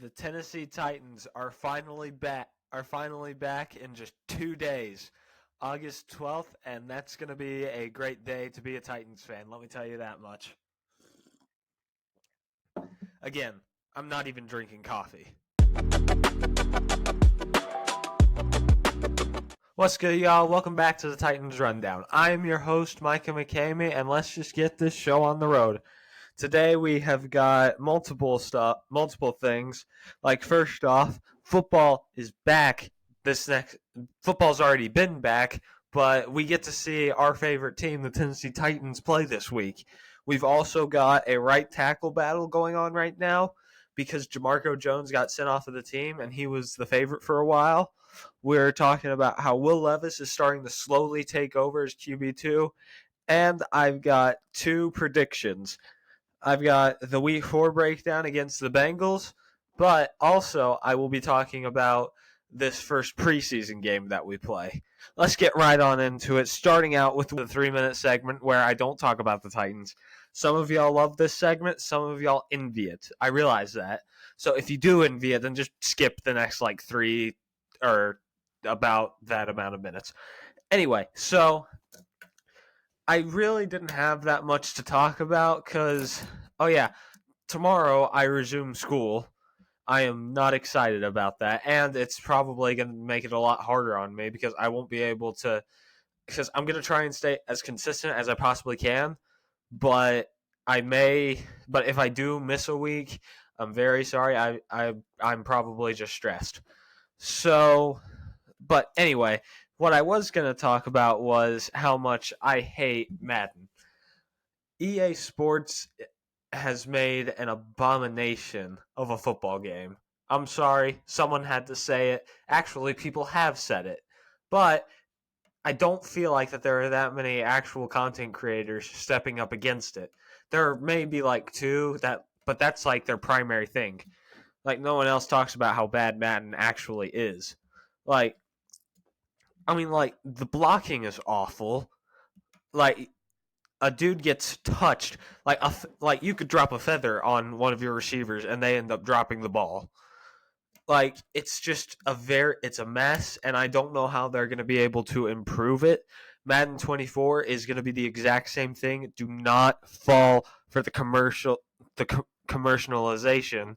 The Tennessee Titans are finally back. Are finally back in just 2 days, August 12th, and that's going to be a great day to be a Titans fan. Let me tell you that much. Again, I'm not even drinking coffee. What's good, y'all? Welcome back to the Titans Rundown. I am your host, Micah McCamey, and let's just get this show on the road. Today we have got multiple things. Like first off, football is back. Football's already been back, but we get to see our favorite team, the Tennessee Titans, play this week. We've also got a right tackle battle going on right now because Jamarco Jones got sent off of the team and he was the favorite for a while. We're talking about how Will Levis is starting to slowly take over as QB2, and I've got two predictions. I've got the Week 4 breakdown against the Bengals, but also I will be talking about this first preseason game that we play. Let's get right on into it, starting out with the 3-minute segment where I don't talk about the Titans. Some of y'all love this segment, some of y'all envy it. I realize that. So if you do envy it, then just skip the next like 3 or about that amount of minutes. Anyway, so I really didn't have that much to talk about because, tomorrow I resume school. I am not excited about that, and it's probably going to make it a lot harder on me because I won't be able to, because I'm going to try and stay as consistent as I possibly can, but but if I do miss a week, I'm very sorry. I'm probably just stressed. So, but anyway, what I was going to talk about was how much I hate Madden. EA Sports has made an abomination of a football game. I'm sorry, someone had to say it. Actually, people have said it. But I don't feel like that there are that many actual content creators stepping up against it. There may be like two, but that's like their primary thing. Like no one else talks about how bad Madden actually is. Like the blocking is awful. Like a dude gets touched, like you could drop a feather on one of your receivers and they end up dropping the ball. Like it's a mess, and I don't know how they're going to be able to improve it. Madden 24 is going to be the exact same thing. Do not fall for the commercialization.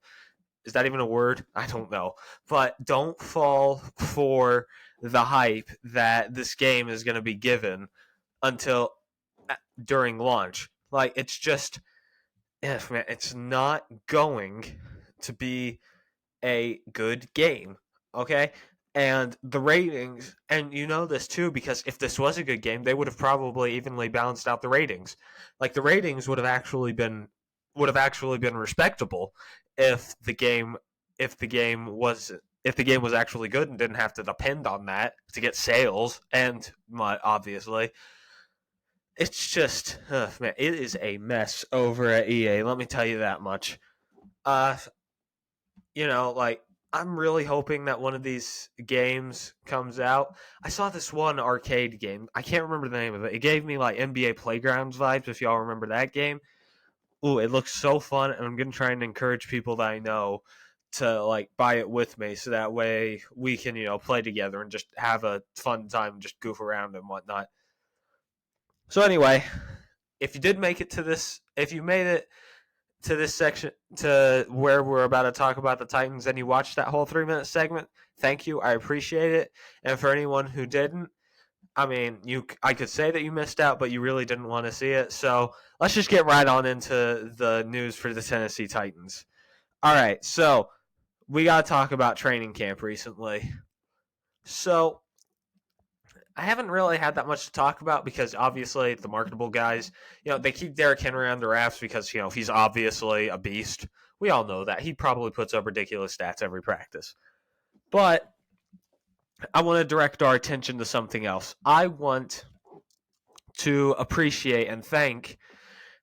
Is that even a word? I don't know. But don't fall for the hype that this game is going to be given until during launch. Like, it's just, man, it's not going to be a good game, okay? And the ratings, and you know this too, because if this was a good game, they would have probably evenly balanced out the ratings. Like, the ratings would have actually been respectable if the game was actually good and didn't have to depend on that to get sales, and obviously it's just, man, it is a mess over at EA. Let me tell you that much. I'm really hoping that one of these games comes out. I saw this one arcade game. I can't remember the name of it. It gave me like NBA Playgrounds vibes, if y'all remember that game. Ooh, it looks so fun, and I'm going to try and encourage people that I know to like buy it with me so that way we can, play together and just have a fun time, just goof around and whatnot. So anyway, if you made it to this section, to where we're about to talk about the Titans, and you watched that whole 3-minute segment, thank you. I appreciate it. And for anyone who didn't, I could say that you missed out, but you really didn't want to see it. So let's just get right on into the news for the Tennessee Titans. All right, so we got to talk about training camp recently. So I haven't really had that much to talk about because obviously the marketable guys, they keep Derrick Henry under wraps because, he's obviously a beast. We all know that. He probably puts up ridiculous stats every practice. But I want to direct our attention to something else. I want to appreciate and thank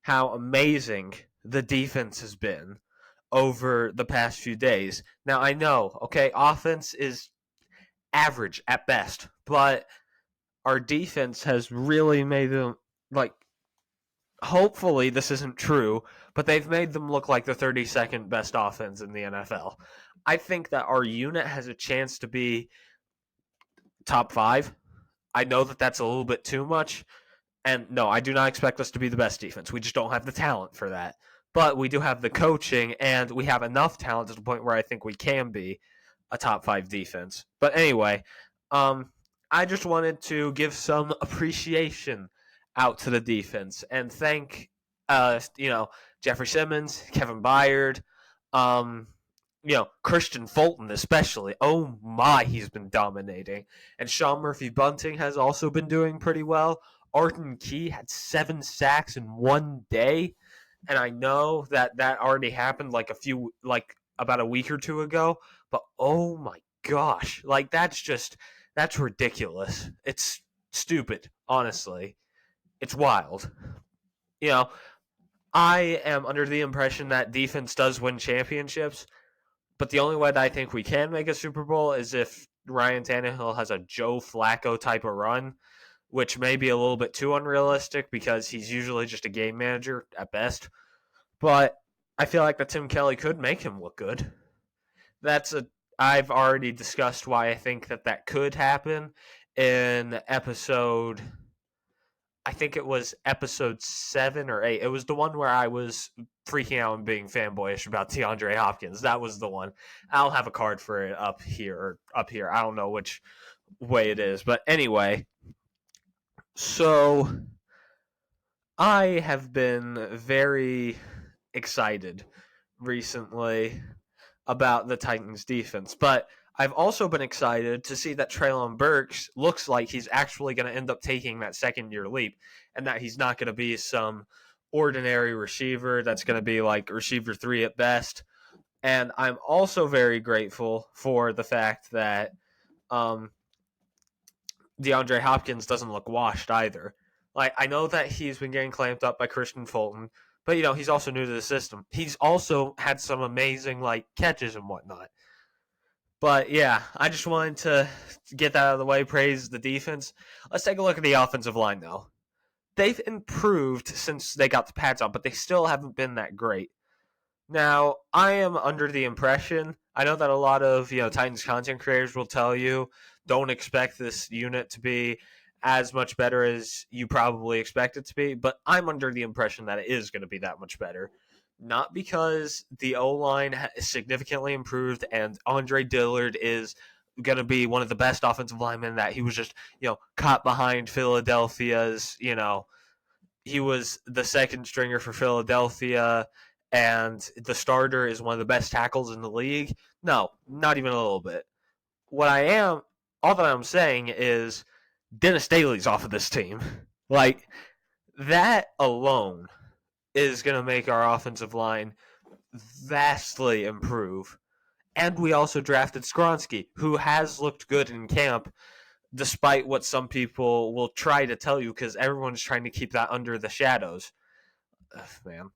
how amazing the defense has been over the past few days. Now, I know, okay, offense is average at best, but our defense has really made them, like, hopefully this isn't true, but they've made them look like the 32nd best offense in the NFL. I think that our unit has a chance to be top 5. I know that that's a little bit too much. And no, I do not expect us to be the best defense. We just don't have the talent for that. But we do have the coaching, and we have enough talent to the point where I think we can be a top 5 defense. But anyway, I just wanted to give some appreciation out to the defense and thank, Jeffrey Simmons, Kevin Byard, um, Christian Fulton especially. Oh my, he's been dominating. And Sean Murphy Bunting has also been doing pretty well. Arden Key had 7 sacks in one day, and I know that already happened about a week or two ago. But oh my gosh, that's ridiculous. It's stupid, honestly. It's wild. You know, I am under the impression that defense does win championships, but the only way that I think we can make a Super Bowl is if Ryan Tannehill has a Joe Flacco type of run, which may be a little bit too unrealistic because he's usually just a game manager at best. But I feel like that Tim Kelly could make him look good. I've already discussed why I think that could happen in episode, I think it was episode 7 or 8. It was the one where I was freaking out and being fanboyish about DeAndre Hopkins. That was the one. I'll have a card for it up here. I don't know which way it is. But anyway, so I have been very excited recently about the Titans defense, but I've also been excited to see that Treylon Burks looks like he's actually going to end up taking that second-year leap and that he's not going to be some ordinary receiver that's going to be like receiver 3 at best. And I'm also very grateful for the fact that DeAndre Hopkins doesn't look washed either. Like, I know that he's been getting clamped up by Christian Fulton, but he's also new to the system. He's also had some amazing catches and whatnot. But yeah, I just wanted to get that out of the way, praise the defense. Let's take a look at the offensive line though. They've improved since they got the pads on, but they still haven't been that great. Now, I am under the impression, I know that a lot of, Titans content creators will tell you, don't expect this unit to be as much better as you probably expect it to be, but I'm under the impression that it is going to be that much better. Not because the O-line has significantly improved and Andre Dillard is going to be one of the best offensive linemen that he was just, caught behind Philadelphia's, he was the second stringer for Philadelphia and the starter is one of the best tackles in the league. No, not even a little bit. All that I'm saying is Dennis Daly's off of this team. Like, that alone is going to make our offensive line vastly improve. And we also drafted Skronsky, who has looked good in camp, despite what some people will try to tell you, because everyone's trying to keep that under the shadows. Ugh, man.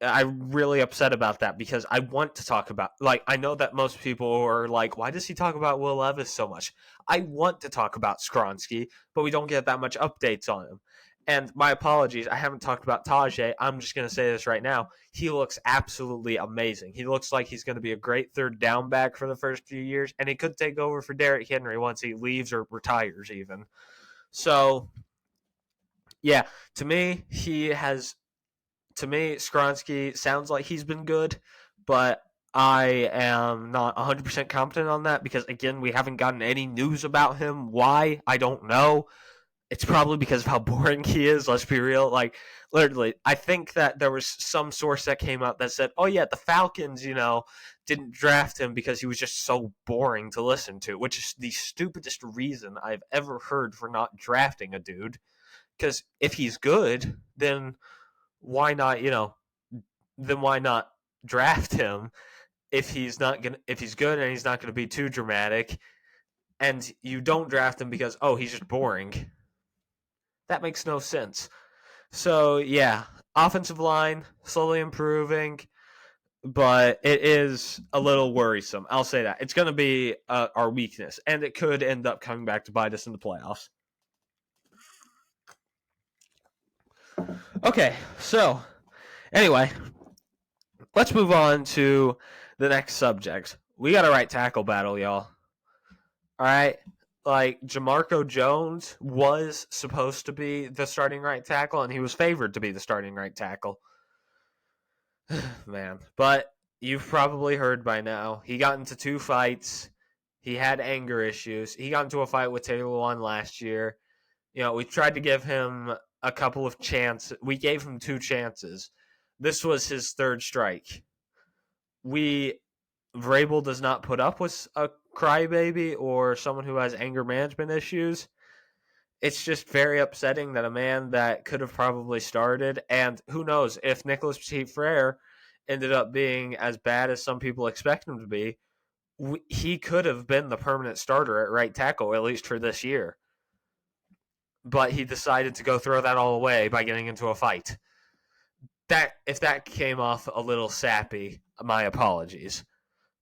I'm really upset about that because I want to talk about, I know that most people are like, why does he talk about Will Levis so much? I want to talk about Skronsky, but we don't get that much updates on him. And my apologies, I haven't talked about Tajay. I'm just going to say this right now. He looks absolutely amazing. He looks like he's going to be a great third down back for the first few years, and he could take over for Derrick Henry once he leaves or retires even. So, yeah, to me, Skronsky sounds like he's been good, but I am not 100% confident on that because, again, we haven't gotten any news about him. Why? I don't know. It's probably because of how boring he is, let's be real. Literally, I think that there was some source that came out that said, oh, yeah, the Falcons, didn't draft him because he was just so boring to listen to, which is the stupidest reason I've ever heard for not drafting a dude. Because if he's good, then why not, draft him if he's good and he's not gonna be too dramatic, and you don't draft him because he's just boring. That makes no sense. So yeah, offensive line slowly improving, but it is a little worrisome. I'll say that it's going to be our weakness, and it could end up coming back to bite us in the playoffs. Okay, so anyway, let's move on to the next subject. We got a right tackle battle, y'all. All right. Like, Jamarco Jones was supposed to be the starting right tackle, and he was favored to be the starting right tackle. Man. But you've probably heard by now, he got into 2 fights. He had anger issues. He got into a fight with Taylor Lewan last year. We tried to give him a couple of chances. We gave him 2 chances. This was his 3rd strike. Vrabel does not put up with a crybaby or someone who has anger management issues. It's just very upsetting that a man that could have probably started, and who knows, if Nicholas Petit-Frere ended up being as bad as some people expect him to be, he could have been the permanent starter at right tackle, at least for this year. But he decided to go throw that all away by getting into a fight. If that came off a little sappy, my apologies.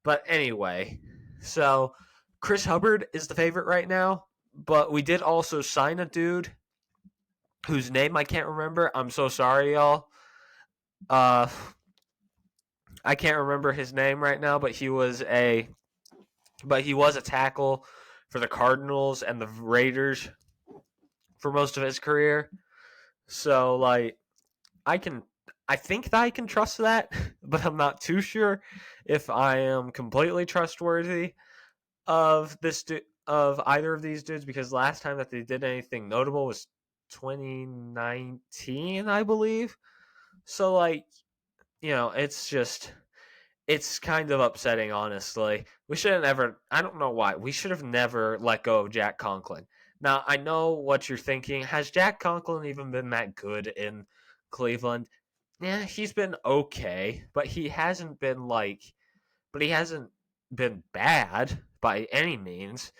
But anyway, so Chris Hubbard is the favorite right now, but we did also sign a dude whose name I can't remember. I'm so sorry, y'all. I can't remember his name right now, but he was a tackle for the Cardinals and the Raiders for most of his career. So like I think that I can trust that, but I'm not too sure if I am completely trustworthy of either of these dudes, because last time that they did anything notable was 2019, I believe. So like, it's kind of upsetting, honestly. We should have never, I don't know why, we should have never let go of Jack Conklin. Now, I know what you're thinking. Has Jack Conklin even been that good in Cleveland? Yeah, he's been okay, but he hasn't been bad by any means.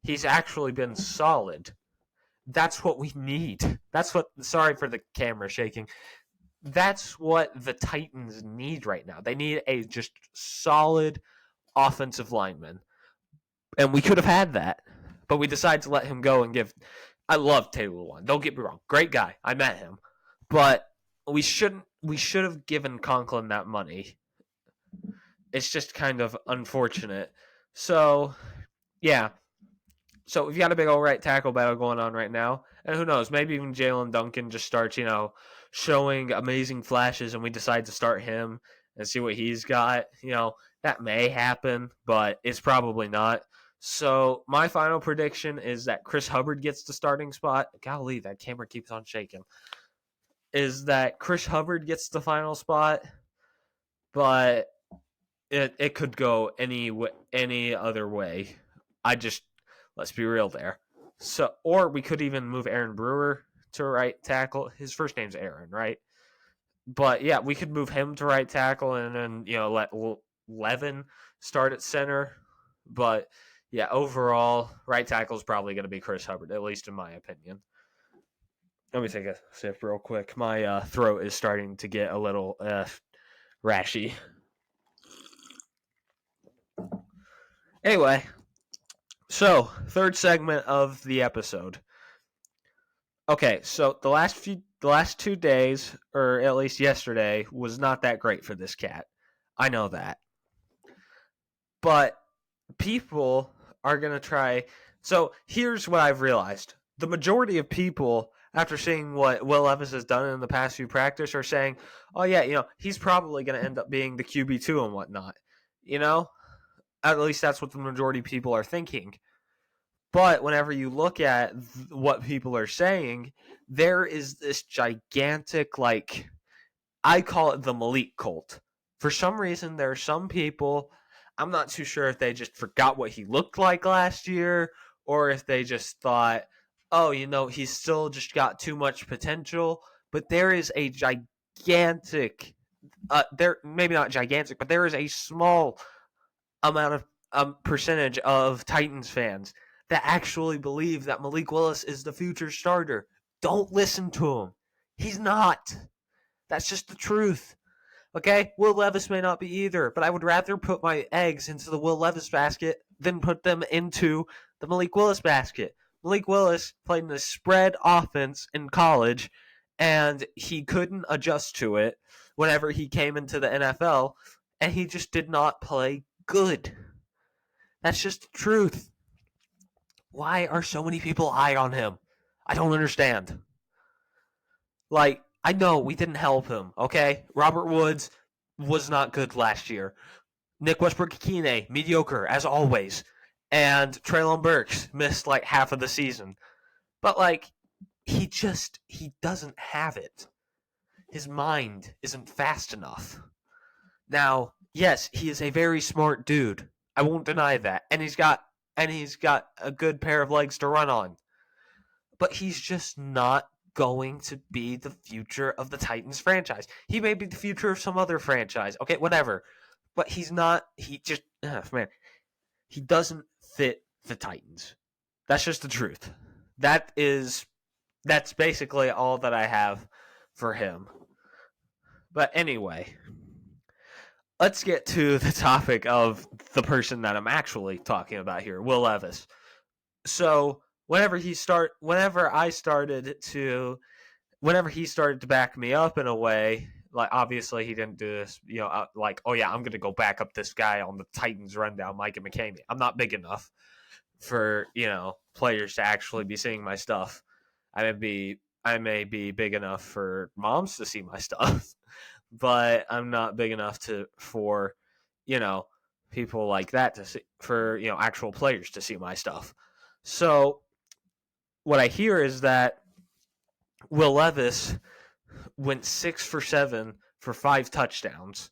He's actually been solid. That's what we need. Sorry for the camera shaking. That's what the Titans need right now. They need a just solid offensive lineman. And we could have had that, but we decided to let him go and give. I love Taylor Lewan. Don't get me wrong. Great guy. I met him. But we should have given Conklin that money. It's just kind of unfortunate. So, yeah. So we've got a big old right tackle battle going on right now. And who knows, maybe even Jalen Duncan just starts, showing amazing flashes and we decide to start him and see what he's got. That may happen, but it's probably not. So my final prediction is that Chris Hubbard gets the starting spot. Golly, that camera keeps on shaking. Is that Chris Hubbard gets the final spot, but it could go any other way. Let's be real there. So, or we could even move Aaron Brewer to right tackle. His first name's Aaron, right? But yeah, we could move him to right tackle and then let Levin start at center. But yeah, overall, right tackle is probably going to be Chris Hubbard, at least in my opinion. Let me take a sip real quick. My throat is starting to get a little rashy. Anyway, so 3rd segment of the episode. Okay, so the last 2 days, or at least yesterday, was not that great for this cat. I know that. But people are going to try. So here's what I've realized. The majority of people, after seeing what Will Levis has done in the past few practice, are saying, oh yeah, he's probably going to end up being the QB2 and whatnot. At least that's what the majority of people are thinking. But whenever you look at what people are saying, there is this gigantic, I call it the Malik cult. For some reason, there are some people, I'm not too sure if they just forgot what he looked like last year, or if they just thought, oh, he's still just got too much potential. But there is a gigantic, maybe not gigantic, but there is a small amount of percentage of Titans fans that actually believe that Malik Willis is the future starter. Don't listen to him. He's not. That's just the truth. Okay? Will Levis may not be either, but I would rather put my eggs into the Will Levis basket than put them into the Malik Willis basket. Malik Willis played in a spread offense in college, and he couldn't adjust to it whenever he came into the NFL, and he just did not play good. That's just the truth. Why are so many people high on him? I don't understand. Like, I know we didn't help him, okay? Robert Woods was not good last year. Nick Westbrook-Ikine, mediocre, as always. And Treylon Burks missed, like, half of the season. But, like, he doesn't have it. His mind isn't fast enough. Now, yes, he is a very smart dude. I won't deny that. And he's got a good pair of legs to run on. But he's just not going to be the future of the Titans franchise. He may be the future of some other franchise. Okay, whatever. But he's not. He doesn't fit the Titans. That's just the truth. That's basically all that I have for him. But anyway, let's get to the topic of the person that I'm actually talking about here, Will Levis. So whenever he started to back me up in a way, like obviously he didn't do this, like, oh yeah, I'm going to go back up this guy on the Titans rundown, Micah McCamey. I'm not big enough for, players to actually be seeing my stuff. I may be big enough for moms to see my stuff, but I'm not big enough for people like that to see, for actual players to see my stuff. So what I hear is that Will Levis went 6 for 7 for 5 touchdowns.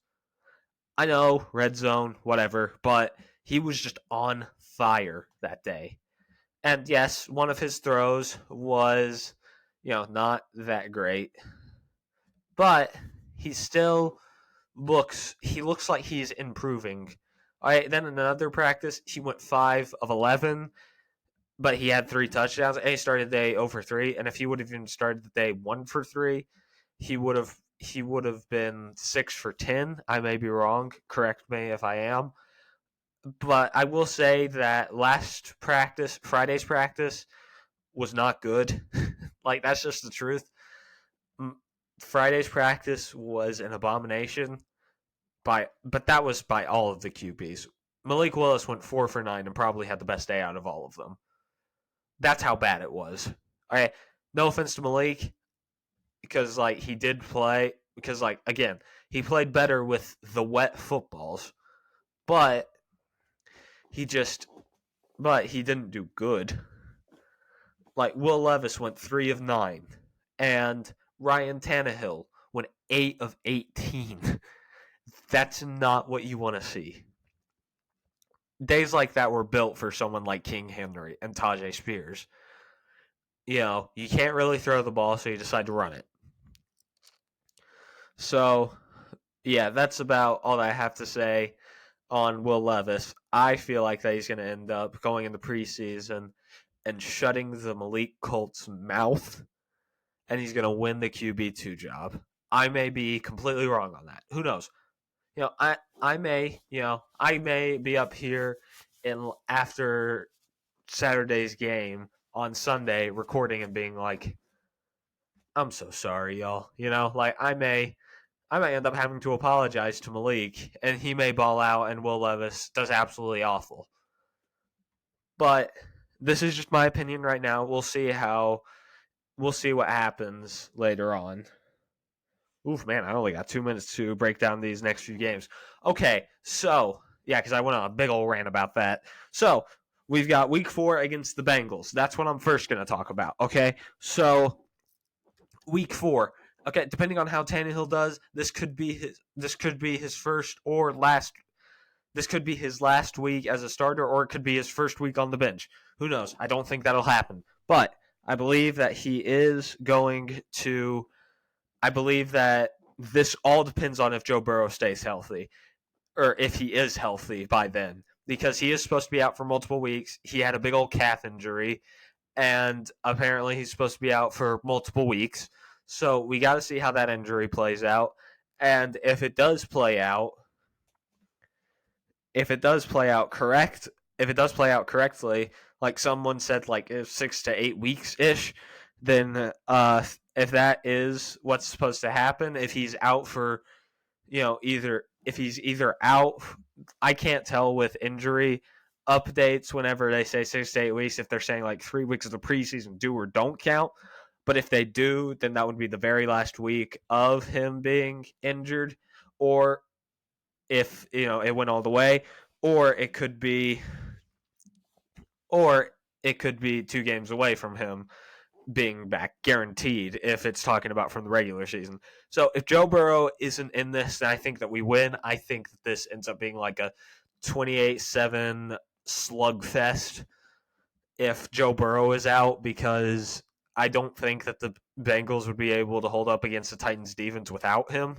I know, red zone, whatever, but he was just on fire that day. And yes, one of his throws was, not that great. But he still looks like he's improving. All right, then in another practice, he went 5 of 11, but he had 3 touchdowns, and he started the day 0 for 3. And if he would have even started the day 1 for 3, he would have been 6 for 10. I may be wrong. Correct me if I am. But I will say that Friday's practice, was not good. Like, that's just the truth. Friday's practice was an abomination, but that was by all of the QBs. Malik Willis went 4 for 9 and probably had the best day out of all of them. That's how bad it was. All right, no offense to Malik, because he did play, because again, he played better with the wet footballs, but he didn't do good. Will Levis went 3 of 9, and Ryan Tannehill went 8 of 18. That's not what you want to see. Days like that were built for someone like King Henry and Tajay Spears. You can't really throw the ball, so you decide to run it. So, yeah, that's about all I have to say on Will Levis. I feel like that he's going to end up going in the preseason and shutting the Malik Colts' mouth, and he's going to win the QB2 job. I may be completely wrong on that. Who knows? I may be up here after Saturday's game on Sunday recording and being like, I'm so sorry, y'all. I may end up having to apologize to Malik, and he may ball out, and Will Levis does absolutely awful. But this is just my opinion right now. We'll see what happens later on. Oof, man, I only got 2 minutes to break down these next few games. Okay, so, yeah, because I went on a big old rant about that. So, we've got week 4 against the Bengals. That's what I'm first going to talk about, okay? So, week 4. Okay, depending on how Tannehill does, this could be his first or last. This could be his last week as a starter, or it could be his first week on the bench. Who knows? I don't think that'll happen. But I believe that he is going to. I believe that this all depends on if Joe Burrow stays healthy, or if he is healthy by then, because he is supposed to be out for multiple weeks. He had a big old calf injury, and apparently he's supposed to be out for multiple weeks. So we got to see how that injury plays out, and if it does play out correctly, like someone said, 6 to 8 weeks ish, then if that is what's supposed to happen, if he's out for, if he's either out, I can't tell with injury updates whenever they say 6 to 8 weeks, if they're saying like 3 weeks of the preseason do or don't count. But if they do, then that would be the very last week of him being injured, or if it went all the way, or it could be, or it could be 2 games away from him being back, guaranteed, if it's talking about from the regular season. So if Joe Burrow isn't in this, then I think that we win. I think that this ends up being like a 28-7 slugfest if Joe Burrow is out, because I don't think that the Bengals would be able to hold up against the Titans defense without him.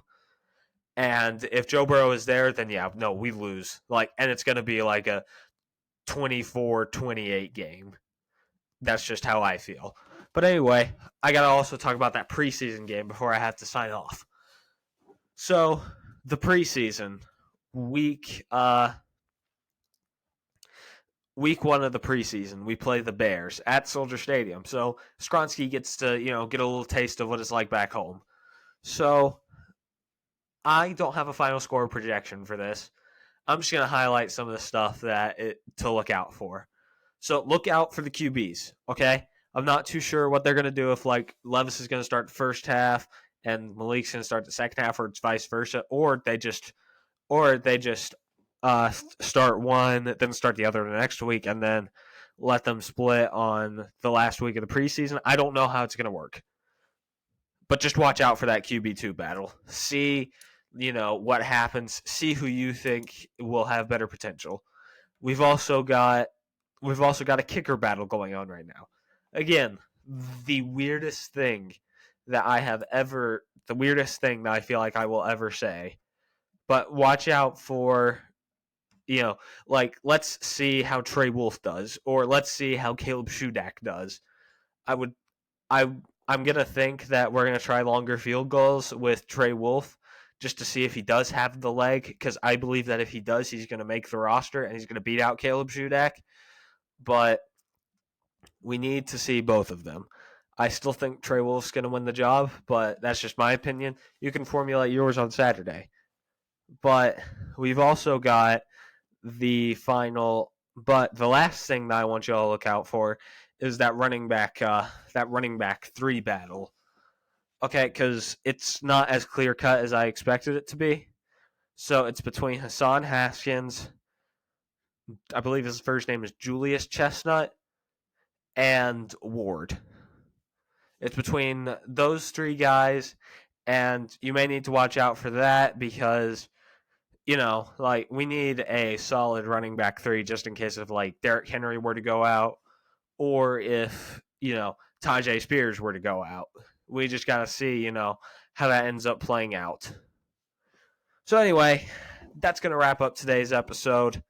And if Joe Burrow is there, then we lose. And it's going to be like a 24-28 game. That's just how I feel. But anyway, I got to also talk about that preseason game before I have to sign off. So, the preseason, week 1 of the preseason, we play the Bears at Soldier Stadium. So, Skronsky gets to, get a little taste of what it's like back home. So, I don't have a final score projection for this. I'm just going to highlight some of the stuff to look out for. So, look out for the QBs, okay? I'm not too sure what they're going to do, if Levis is going to start the first half and Malik's going to start the second half, or it's vice versa, or they just start one, then start the other the next week, and then let them split on the last week of the preseason. I don't know how it's going to work, but just watch out for that QB2 battle. See, what happens. See who you think will have better potential. We've also got a kicker battle going on right now. Again, the weirdest thing that I feel like I will ever say. But watch out for, let's see how Trey Wolf does, or let's see how Caleb Shudak does. I'm gonna think that we're gonna try longer field goals with Trey Wolf, just to see if he does have the leg, because I believe that if he does, he's gonna make the roster and he's gonna beat out Caleb Shudak. But we need to see both of them. I still think Trey Wolf's going to win the job, but that's just my opinion. You can formulate yours on Saturday. But we've also got the last thing that I want you all to look out for is that running back 3 battle. Okay, because it's not as clear cut as I expected it to be. So it's between Hassan Haskins, I believe his first name is Julius Chestnut, and Ward. It's between those 3 guys, and you may need to watch out for that, because, we need a solid running back 3 just in case if, Derrick Henry were to go out, or if, Tajay Spears were to go out. We just got to see, how that ends up playing out. So anyway, that's going to wrap up today's episode.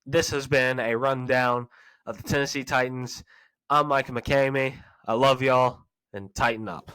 This has been a rundown of the Tennessee Titans. I'm Micah McCamey. I love y'all, and tighten up.